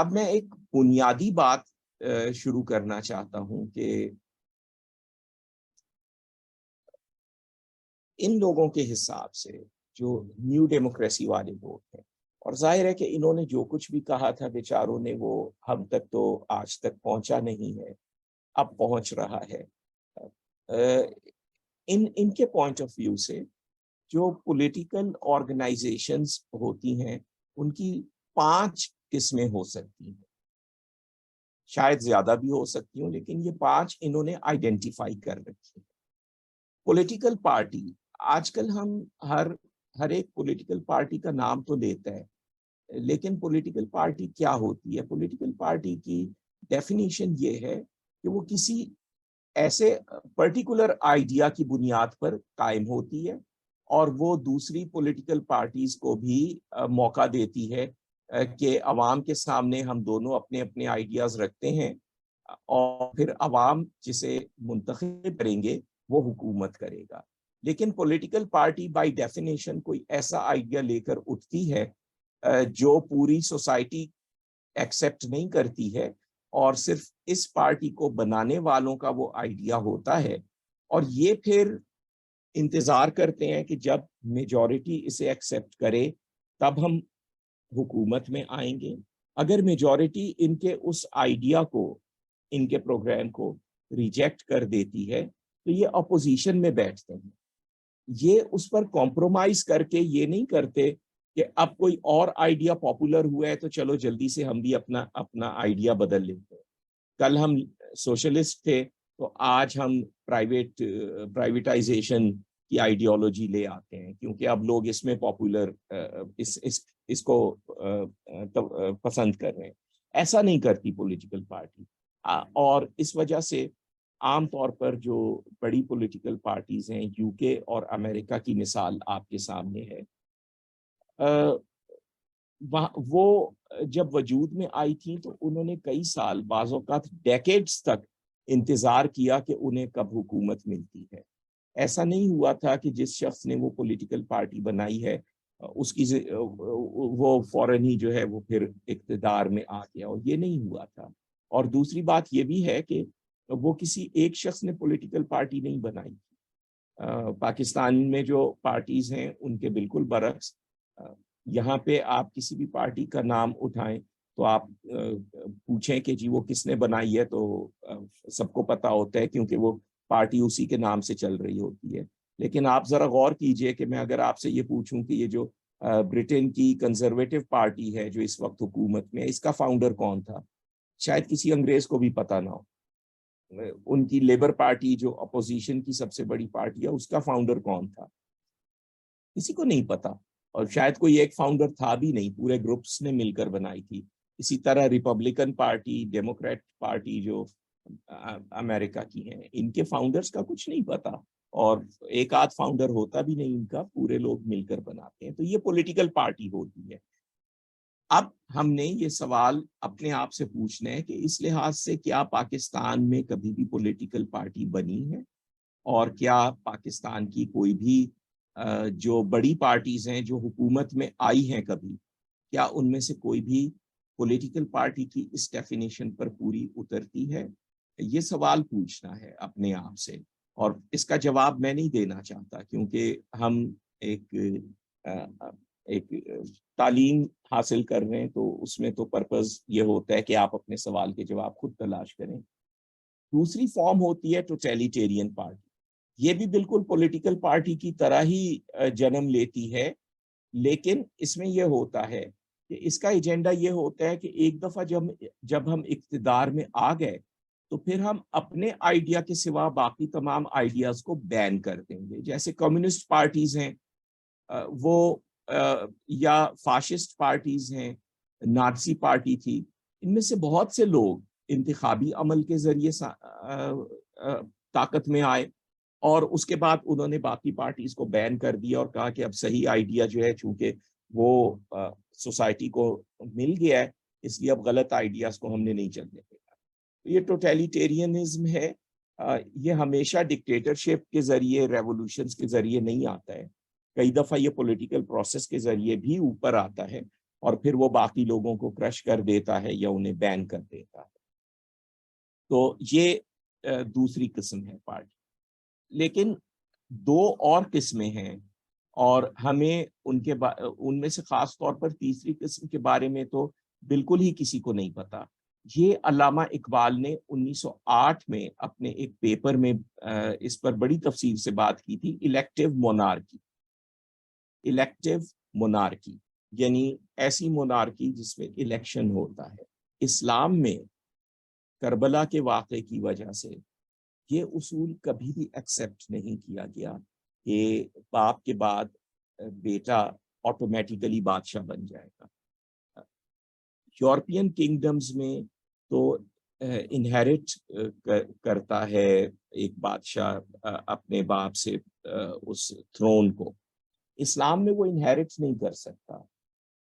اب میں ایک بنیادی بات شروع کرنا چاہتا ہوں کہ ان لوگوں کے حساب سے جو نیو ڈیموکریسی والے لوگ ہیں، اور ظاہر ہے کہ انہوں نے جو کچھ بھی کہا تھا بیچاروں نے، وہ ہم تک تو آج تک پہنچا نہیں ہے، اب پہنچ رہا ہے۔ ان کے پوائنٹ آف ویو سے جو پولیٹیکل آرگنائزیشنز ہوتی ہیں ان کی 5 قسمیں ہو سکتی ہیں، شاید زیادہ بھی ہو سکتی ہوں، لیکن یہ 5 انہوں نے آئیڈینٹیفائی کر رکھی ہے۔ پولیٹیکل پارٹی، آج کل ہم ہر ایک پولیٹیکل پارٹی کا نام تو لیتا ہے، لیکن پولیٹیکل پارٹی کیا ہوتی ہے؟ پولیٹیکل پارٹی کی ڈیفینیشن یہ ہے کہ وہ کسی ایسے پرٹیکولر آئیڈیا کی بنیاد پر قائم ہوتی ہے اور وہ دوسری پولیٹیکل پارٹیز کو بھی موقع دیتی ہے کہ عوام کے سامنے ہم دونوں اپنے اپنے آئیڈیاز رکھتے ہیں، اور پھر عوام جسے منتخب کریں گے وہ حکومت کرے گا۔ لیکن پولیٹیکل پارٹی بائی ڈیفینیشن کوئی ایسا آئیڈیا لے کر اٹھتی ہے جو پوری سوسائٹی ایکسیپٹ نہیں کرتی ہے، اور صرف اس پارٹی کو بنانے والوں کا وہ آئیڈیا ہوتا ہے، اور یہ پھر انتظار کرتے ہیں کہ جب میجورٹی اسے ایکسیپٹ کرے تب ہم حکومت میں آئیں گے۔ اگر میجورٹی ان کے اس آئیڈیا کو، ان کے پروگرام کو ریجیکٹ کر دیتی ہے تو یہ اپوزیشن میں بیٹھتے ہیں۔ یہ اس پر کمپرومائز کر کے یہ نہیں کرتے کہ اب کوئی اور آئیڈیا پاپولر ہوا ہے تو چلو جلدی سے ہم بھی اپنا آئیڈیا بدل لیتے ہیں۔ کل ہم سوشلسٹ تھے تو آج ہم پرائیویٹائزیشن کی آئیڈیالوجی لے آتے ہیں کیونکہ اب لوگ اس میں پاپولر اس کو پسند کر رہے ہیں۔ ایسا نہیں کرتی پولیٹیکل پارٹی، اور اس وجہ سے عام طور پر جو بڑی پولیٹیکل پارٹیز ہیں، یو کے اور امریکہ کی مثال آپ کے سامنے ہے، وہ جب وجود میں آئی تھی تو انہوں نے کئی سال، بعض اوقات ڈیکیڈز تک انتظار کیا کہ انہیں کب حکومت ملتی ہے۔ ایسا نہیں ہوا تھا کہ جس شخص نے وہ پولیٹیکل پارٹی بنائی ہے اس کی وہ فوراً ہی جو ہے وہ پھر اقتدار میں آ گیا، اور یہ نہیں ہوا تھا۔ اور دوسری بات یہ بھی ہے کہ وہ کسی ایک شخص نے پولیٹیکل پارٹی نہیں بنائی۔ پاکستان میں جو پارٹیز ہیں ان کے بالکل برعکس، یہاں پہ آپ کسی بھی پارٹی کا نام اٹھائیں تو آپ پوچھیں کہ جی وہ کس نے بنائی ہے، تو سب کو پتا ہوتا ہے کیونکہ وہ پارٹی اسی کے نام سے چل رہی ہوتی ہے۔ لیکن آپ ذرا غور کیجئے کہ میں اگر آپ سے یہ پوچھوں کہ یہ جو برٹن کی کنزرویٹو پارٹی ہے جو اس وقت حکومت میں، اس کا فاؤنڈر کون تھا؟ شاید کسی انگریز کو بھی پتا نہ ہو۔ ان کی لیبر پارٹی جو اپوزیشن کی سب سے بڑی پارٹی ہے، اس کا فاؤنڈر کون تھا؟ کسی کو نہیں پتا، اور شاید کوئی ایک فاؤنڈر تھا بھی نہیں، پورے گروپس نے مل کر بنائی تھی۔ اسی طرح ریپبلکن پارٹی، ڈیموکریٹ پارٹی جو امریکہ کی ہیں، ان کے فاؤنڈرز کا کچھ نہیں پتا، اور ایک آدھ فاؤنڈر ہوتا بھی نہیں ان کا، پورے لوگ مل کر بناتے ہیں۔ تو یہ پولیٹیکل پارٹی ہوتی ہے۔ اب ہم نے یہ سوال اپنے آپ سے پوچھنا ہے کہ اس لحاظ سے کیا پاکستان میں کبھی بھی پولیٹیکل پارٹی بنی ہے، اور کیا پاکستان کی کوئی بھی جو بڑی پارٹیز ہیں جو حکومت میں آئی ہیں کبھی، کیا ان میں سے کوئی بھی پولیٹیکل پارٹی کی اس ڈیفینیشن پر پوری اترتی ہے؟ یہ سوال پوچھنا ہے اپنے آپ سے، اور اس کا جواب میں نہیں دینا چاہتا کیونکہ ہم ایک تعلیم حاصل کر رہے ہیں، تو اس میں تو پرپز یہ ہوتا ہے کہ آپ اپنے سوال کے جواب خود تلاش کریں۔ دوسری فارم ہوتی ہے ٹوٹیلیٹیرین پارٹی۔ یہ بھی بالکل پولیٹیکل پارٹی کی طرح ہی جنم لیتی ہے، لیکن اس میں یہ ہوتا ہے کہ اس کا ایجنڈا یہ ہوتا ہے کہ ایک دفعہ جب ہم اقتدار میں آ گئے تو پھر ہم اپنے آئیڈیا کے سوا باقی تمام آئیڈیاز کو بین کر دیں گے۔ جیسے کمیونسٹ پارٹیز ہیں، وہ یا فاشسٹ پارٹیز ہیں، نازی پارٹی تھی، ان میں سے بہت سے لوگ انتخابی عمل کے ذریعے طاقت میں آئے، اور اس کے بعد انہوں نے باقی پارٹیز کو بین کر دیا اور کہا کہ اب صحیح آئیڈیا جو ہے، چونکہ وہ سوسائٹی کو مل گیا ہے، اس لیے اب غلط آئیڈیاز کو ہم نے نہیں چلنے دینا۔ یہ ٹوٹیلیٹیرینزم ہے۔ یہ ہمیشہ ڈکٹیٹرشپ کے ذریعے، ریولوشنز کے ذریعے نہیں آتا ہے، کئی دفعہ یہ پولیٹیکل پروسیس کے ذریعے بھی اوپر آتا ہے، اور پھر وہ باقی لوگوں کو کرش کر دیتا ہے یا انہیں بین کر دیتا ہے. تو یہ دوسری قسم ہے پارٹی. لیکن دو اور قسمیں ہیں اور ہمیں ان میں سے خاص طور پر تیسری قسم کے بارے میں تو بالکل ہی کسی کو نہیں پتا. یہ علامہ اقبال نے 1908 میں اپنے ایک پیپر میں اس پر بڑی تفصیل سے بات کی تھی. الیکٹیو مونارکی یعنی ایسی مونارکی جس میں الیکشن ہوتا ہے. اسلام میں کربلا کے واقعے کی وجہ سے یہ اصول کبھی بھی ایکسیپٹ نہیں کیا گیا کہ باپ کے بعد بیٹا آٹومیٹیکلی بادشاہ بن جائے گا. یورپین کنگڈمز میں تو انہیرٹ کرتا ہے ایک بادشاہ اپنے باپ سے اس تھرون کو. اسلام میں وہ انہیرٹ نہیں کر سکتا.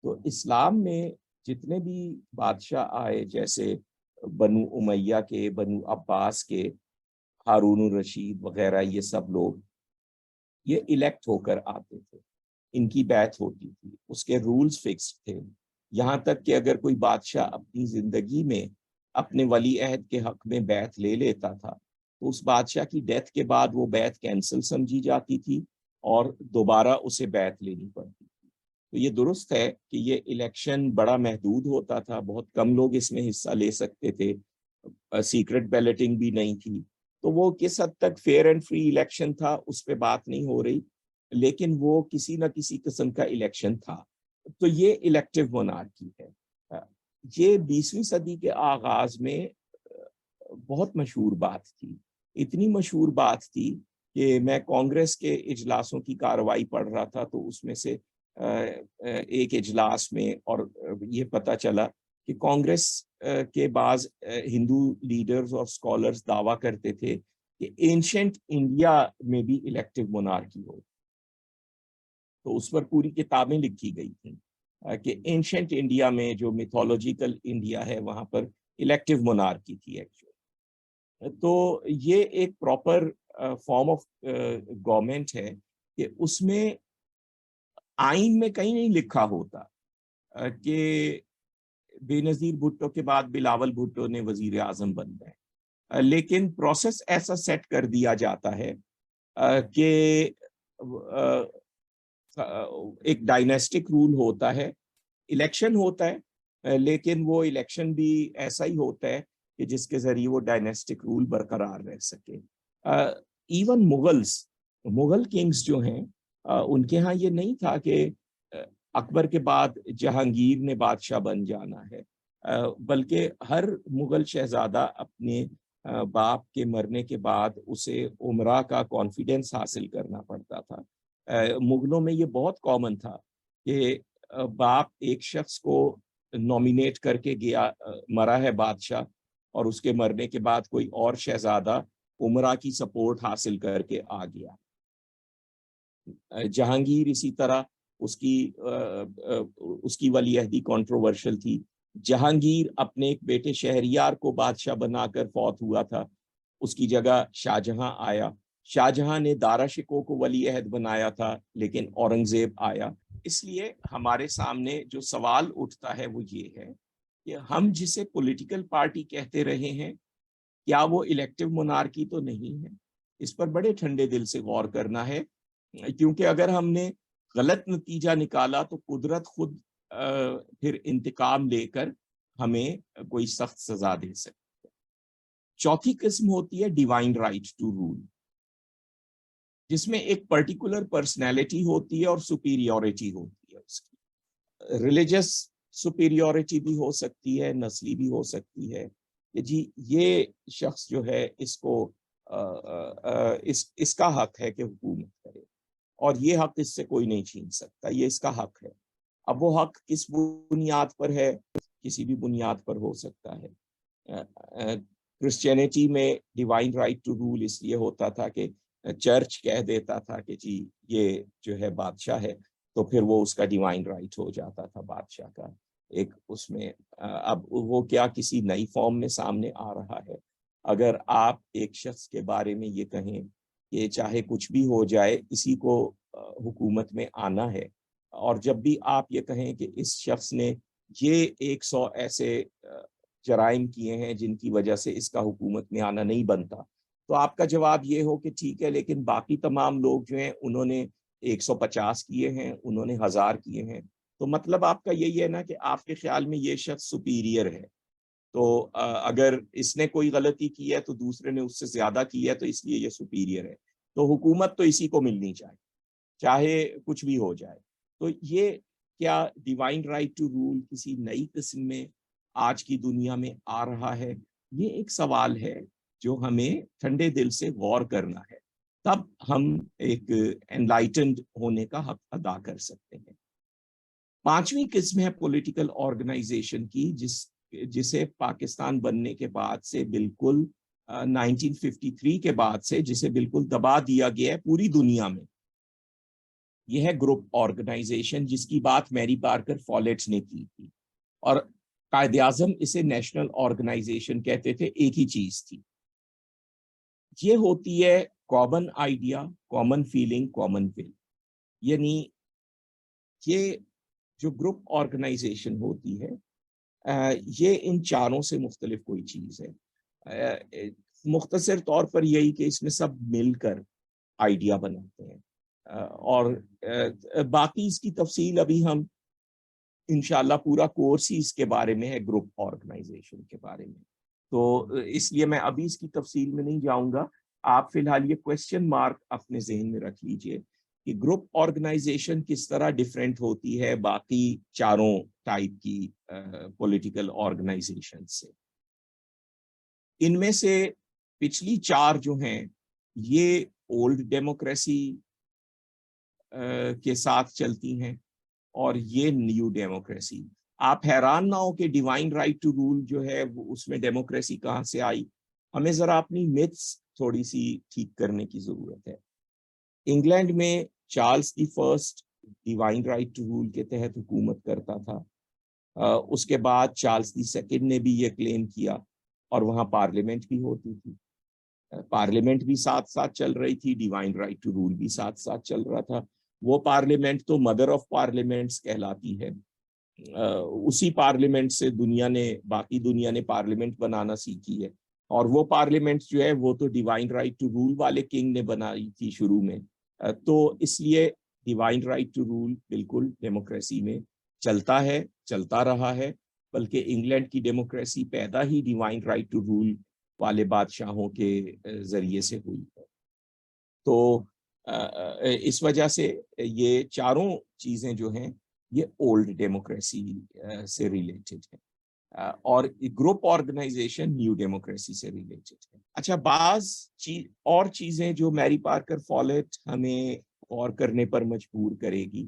تو اسلام میں جتنے بھی بادشاہ آئے جیسے بنو امیہ کے، بنو عباس کے، ہارون الرشید وغیرہ، یہ سب لوگ یہ الیکٹ ہو کر آتے تھے. ان کی بیعت ہوتی تھی، اس کے رولز فکسڈ تھے. یہاں تک کہ اگر کوئی بادشاہ اپنی زندگی میں اپنے ولی عہد کے حق میں بیعت لے لیتا تھا تو اس بادشاہ کی ڈیتھ کے بعد وہ بیعت کینسل سمجھی جاتی تھی اور دوبارہ اسے بیعت لینی پڑتی تھی. تو یہ درست ہے کہ یہ الیکشن بڑا محدود ہوتا تھا، بہت کم لوگ اس میں حصہ لے سکتے تھے، سیکرٹ بیلٹنگ بھی نہیں تھی. تو وہ کس حد تک فیئر اینڈ فری الیکشن تھا اس پہ بات نہیں ہو رہی، لیکن وہ کسی نہ کسی قسم کا الیکشن تھا. تو یہ الیکٹیو مونارکی ہے. یہ 20ویں صدی کے آغاز میں بہت مشہور بات تھی. اتنی مشہور بات تھی کہ میں کانگریس کے اجلاسوں کی کارروائی پڑھ رہا تھا تو اس میں سے ایک اجلاس میں اور یہ پتہ چلا کہ کانگریس کے بعض ہندو لیڈرز اور اسکالرز دعویٰ کرتے تھے کہ اینشنٹ انڈیا میں بھی الیکٹیو مونارکی ہو. تو اس پر پوری کتابیں لکھی گئی تھیں کہ اینشنٹ انڈیا میں جو میتھولوجیکل انڈیا ہے وہاں پر الیکٹیو مونارکی تھی ایکچولی. تو یہ ایک پراپر فارم آف گورنمنٹ ہے کہ اس میں آئین میں کہیں نہیں لکھا ہوتا کہ بے نظیر بھٹو کے بعد بلاول بھٹو نے وزیر اعظم بننا ہے، لیکن پروسیس ایسا سیٹ کر دیا جاتا ہے کہ ایک ڈائنیسٹک رول ہوتا ہے، الیکشن ہوتا ہے، لیکن وہ الیکشن بھی ایسا ہی ہوتا ہے کہ جس کے ذریعے وہ ڈائنیسٹک رول برقرار رہ سکے. ایون مغل کنگز جو ہیں ان کے ہاں یہ نہیں تھا کہ اکبر کے بعد جہانگیر نے بادشاہ بن جانا ہے، بلکہ ہر مغل شہزادہ اپنے باپ کے مرنے کے بعد اسے امراء کا کانفیڈنس حاصل کرنا پڑتا تھا. مغلوں میں یہ بہت کامن تھا کہ باپ ایک شخص کو نومینیٹ کر کے گیا، مرا ہے بادشاہ، اور اس کے مرنے کے بعد کوئی اور شہزادہ امراء کی سپورٹ حاصل کر کے آ گیا. جہانگیر اسی طرح اس کی ولی عہدی کنٹروورشل تھی. جہانگیر اپنے ایک بیٹے شہریار کو بادشاہ بنا کر فوت ہوا تھا، اس کی جگہ شاہجہاں آیا. شاہجہاں نے دارا شکوہ کو ولی عہد بنایا تھا لیکن اورنگزیب آیا. اس لیے ہمارے سامنے جو سوال اٹھتا ہے وہ یہ ہے کہ ہم جسے پولیٹیکل پارٹی کہتے رہے ہیں کیا وہ الیکٹیو مونارکی تو نہیں ہے؟ اس پر بڑے ٹھنڈے دل سے غور کرنا ہے، کیونکہ اگر ہم نے غلط نتیجہ نکالا تو قدرت خود پھر انتقام لے کر ہمیں کوئی سخت سزا دے سکتی ہے. چوتھی قسم ہوتی ہے ڈیوائن رائٹ ٹو رول، جس میں ایک پرٹیکولر پرسنالٹی ہوتی ہے اور سپیریورٹی ہوتی ہے. اس کی ریلیجس سپیریورٹی بھی ہو سکتی ہے، نسلی بھی ہو سکتی ہے کہ جی یہ شخص جو ہے اس کو اس کا حق ہے کہ حکومت کرے اور یہ حق اس سے کوئی نہیں چھین سکتا، یہ اس کا حق ہے. اب وہ حق کس بنیاد پر ہے؟ کسی بھی بنیاد پر ہو سکتا ہے. کرسچینٹی میں ڈیوائن رائٹ ٹو رول اس لیے ہوتا تھا کہ چرچ کہہ دیتا تھا کہ جی یہ جو ہے بادشاہ ہے، تو پھر وہ اس کا ڈیوائن رائٹ ہو جاتا تھا بادشاہ کا ایک اس میں. اب وہ کیا کسی نئی فارم میں سامنے آ رہا ہے؟ اگر آپ ایک شخص کے بارے میں یہ کہیں کہ چاہے کچھ بھی ہو جائے اسی کو حکومت میں آنا ہے، اور جب بھی آپ یہ کہیں کہ اس شخص نے یہ 100 ایسے جرائم کیے ہیں جن کی وجہ سے اس کا حکومت میں آنا نہیں بنتا، تو آپ کا جواب یہ ہو کہ ٹھیک ہے لیکن باقی تمام لوگ جو ہیں انہوں نے 150 کیے ہیں، انہوں نے 1000 کیے ہیں، تو مطلب آپ کا یہی ہے نا کہ آپ کے خیال میں یہ شخص سپیریئر ہے، تو اگر اس نے کوئی غلطی کی ہے تو دوسرے نے اس سے زیادہ کی ہے تو اس لیے یہ سپیریئر ہے، تو حکومت تو اسی کو ملنی چاہیے چاہے کچھ بھی ہو جائے۔ تو یہ کیا ڈیوائن رائٹ ٹو رول کسی نئی قسم میں آج کی دنیا میں آ رہا ہے؟ یہ ایک سوال ہے جو ہمیں ٹھنڈے دل سے غور کرنا ہے، تب ہم ایک انلائٹنڈ ہونے کا حق ادا کر سکتے ہیں۔ پانچویں قسم ہے پولیٹیکل آرگنائزیشن کی، جسے پاکستان بننے کے بعد سے بالکل 1953 کے بعد سے جسے بالکل دبا دیا گیا ہے پوری دنیا میں۔ یہ ہے گروپ آرگنائزیشن، جس کی بات میری پارکر فولیٹ نے کی تھی، اور قائد اعظم اسے نیشنل آرگنائزیشن کہتے تھے، ایک ہی چیز تھی۔ یہ ہوتی ہے common idea, common feeling, common will, یعنی یہ جو گروپ آرگنائزیشن ہوتی ہے یہ ان چاروں سے مختلف کوئی چیز ہے۔ مختصر طور پر یہی کہ اس میں سب مل کر آئیڈیا بناتے ہیں، اور باقی اس کی تفصیل ابھی ہم انشاءاللہ پورا کورس ہی اس کے بارے میں ہے، گروپ آرگنائزیشن کے بارے میں، تو اس لیے میں ابھی اس کی تفصیل میں نہیں جاؤں گا۔ آپ فی الحال یہ کویسچن مارک اپنے ذہن میں رکھ لیجئے کہ گروپ آرگنائزیشن کس طرح ڈیفرنٹ ہوتی ہے باقی چاروں ٹائپ کی پولیٹیکل آرگنائزیشن سے۔ ان میں سے پچھلی 4 جو ہیں یہ اولڈ ڈیموکریسی کے ساتھ چلتی ہیں، اور یہ نیو ڈیموکریسی۔ آپ حیران نہ ہو کہ ڈیوائن رائٹ ٹو رول جو ہے وہ اس میں ڈیموکریسی کہاں سے آئی۔ ہمیں ذرا اپنی میتھس تھوڑی سی ٹھیک کرنے کی ضرورت ہے۔ انگلینڈ میں Charles the first divine right to rule کے تحت حکومت کرتا تھا، اس کے بعد چارلز دی سیکنڈ نے بھی یہ کلیم کیا، اور وہاں پارلیمنٹ بھی ہوتی تھی، پارلیمنٹ بھی ساتھ ساتھ چل رہی تھی، ڈیوائن رائٹ ٹو رول بھی ساتھ ساتھ چل رہا تھا۔ وہ پارلیمنٹ تو مدر آف پارلیمنٹس کہلاتی ہے، اسی پارلیمنٹ سے باقی دنیا نے پارلیمنٹ بنانا سیکھی ہے، اور وہ پارلیمنٹ جو ہے وہ تو ڈیوائن رائٹ ٹو رول والے کنگ نے بنائی تھی شروع میں، تو اس لیے ڈیوائن رائٹ ٹو رول بالکل ڈیموکریسی میں چلتا ہے، چلتا رہا ہے، بلکہ انگلینڈ کی ڈیموکریسی پیدا ہی ڈیوائن رائٹ ٹو رول والے بادشاہوں کے ذریعے سے ہوئی ہے۔ تو اس وجہ سے یہ چاروں چیزیں جو ہیں یہ اولڈ ڈیموکریسی سے ریلیٹڈ ہے، اور گروپ آرگنائزیشن نیو ڈیموکریسی سے ریلیٹڈ ہے۔ اچھا، بعض اور چیزیں جو میری پارکر فولیٹ ہمیں غور کرنے پر مجبور کرے گی۔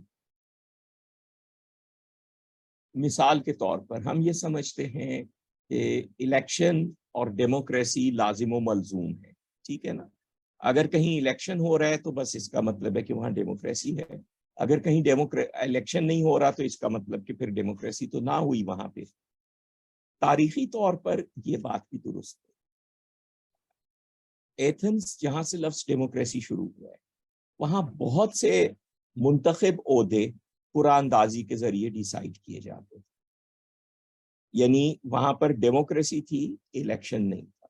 مثال کے طور پر ہم یہ سمجھتے ہیں کہ الیکشن اور ڈیموکریسی لازم و ملزوم ہے، ٹھیک ہے نا؟ اگر کہیں الیکشن ہو رہا ہے تو بس اس کا مطلب ہے کہ وہاں ڈیموکریسی ہے، اگر کہیں الیکشن نہیں ہو رہا تو اس کا مطلب کہ پھر ڈیموکریسی تو نہ ہوئی وہاں پہ۔ تاریخی طور پر یہ بات بھی درست ہے۔ ایتھنز جہاں سے لفظ ڈیموکریسی شروع ہوا ہے وہاں بہت سے منتخب عہدے قرآن اندازی کے ذریعے ڈیسائیڈ کیے جاتے تھے، یعنی وہاں پر ڈیموکریسی تھی، الیکشن نہیں تھا،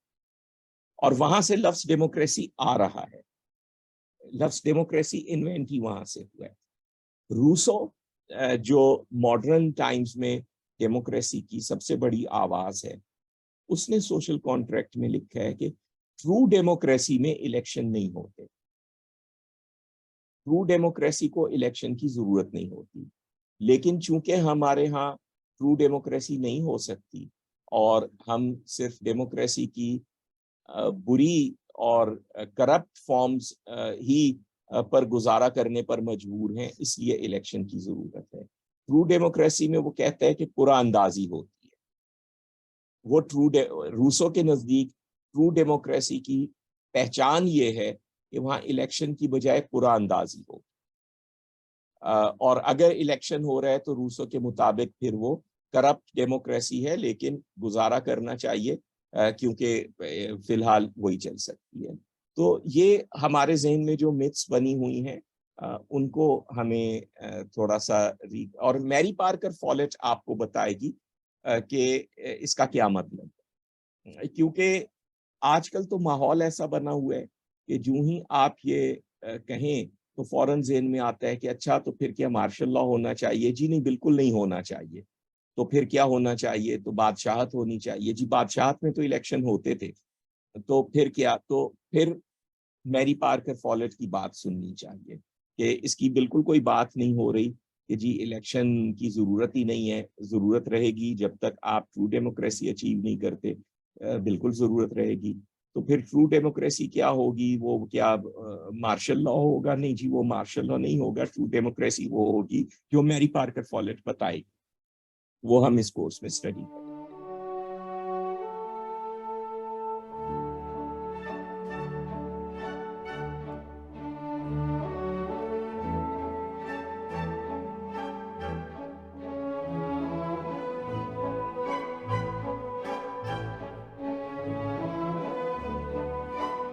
اور وہاں سے لفظ ڈیموکریسی آ رہا ہے۔ لفظ ڈیموکریسی انوینٹ ہی وہاں سے ہوا ہے۔ روسو جو ماڈرن ٹائمز میں ڈیموکریسی کی سب سے بڑی آواز ہے، اس نے سوشل کانٹریکٹ میں لکھا ہے کہ ٹرو ڈیموکریسی میں الیکشن نہیں ہوتے، ٹرو ڈیموکریسی کو الیکشن کی ضرورت نہیں ہوتی، لیکن چونکہ ہمارے ہاں ٹرو ڈیموکریسی نہیں ہو سکتی اور ہم صرف ڈیموکریسی کی بری اور کرپٹ فارمز ہی پر گزارا کرنے پر مجبور ہیں، اس لیے الیکشن کی ضرورت ہے۔ ٹرو ڈیموکریسی میں وہ کہتا ہے کہ قرآن اندازی ہوتی ہے۔ وہ روسو کے نزدیک ٹرو ڈیموکریسی کی پہچان یہ ہے کہ وہاں الیکشن کی بجائے قرآن اندازی ہو، اور اگر الیکشن ہو رہا ہے تو روسو کے مطابق پھر وہ کرپٹ ڈیموکریسی ہے، لیکن گزارا کرنا چاہیے کیونکہ فی الحال وہی چل سکتی ہے۔ تو یہ ہمارے ذہن میں جو متس بنی ہوئی ہیں ان کو ہمیں تھوڑا سا اور میری پارکر فالٹ آپ کو بتائے گی کہ اس کا کیا مطلب ہے، کیونکہ آج کل تو ماحول ایسا بنا ہوا ہے کہ جو ہی آپ یہ کہیں تو فوراً ذہن میں آتا ہے کہ اچھا تو پھر کیا مارشل لا ہونا چاہیے؟ جی نہیں، بالکل نہیں ہونا چاہیے۔ تو پھر کیا ہونا چاہیے؟ تو بادشاہت ہونی چاہیے۔ جی بادشاہت میں تو الیکشن ہوتے تھے، تو پھر کیا؟ تو پھر میری پارکر فالٹ کی بات سننی چاہیے کہ اس کی بالکل کوئی بات نہیں ہو رہی کہ جی الیکشن کی ضرورت ہی نہیں ہے۔ ضرورت رہے گی جب تک آپ ٹرو ڈیموکریسی اچیو نہیں کرتے، بالکل ضرورت رہے گی۔ تو پھر ٹرو ڈیموکریسی کیا ہوگی؟ وہ کیا مارشل لا ہوگا؟ نہیں جی، وہ مارشل لا نہیں ہوگا۔ ٹرو ڈیموکریسی وہ ہوگی جو میری پارکر فالٹ بتائے گی، وہ ہم اس کورس میں اسٹڈی کریں۔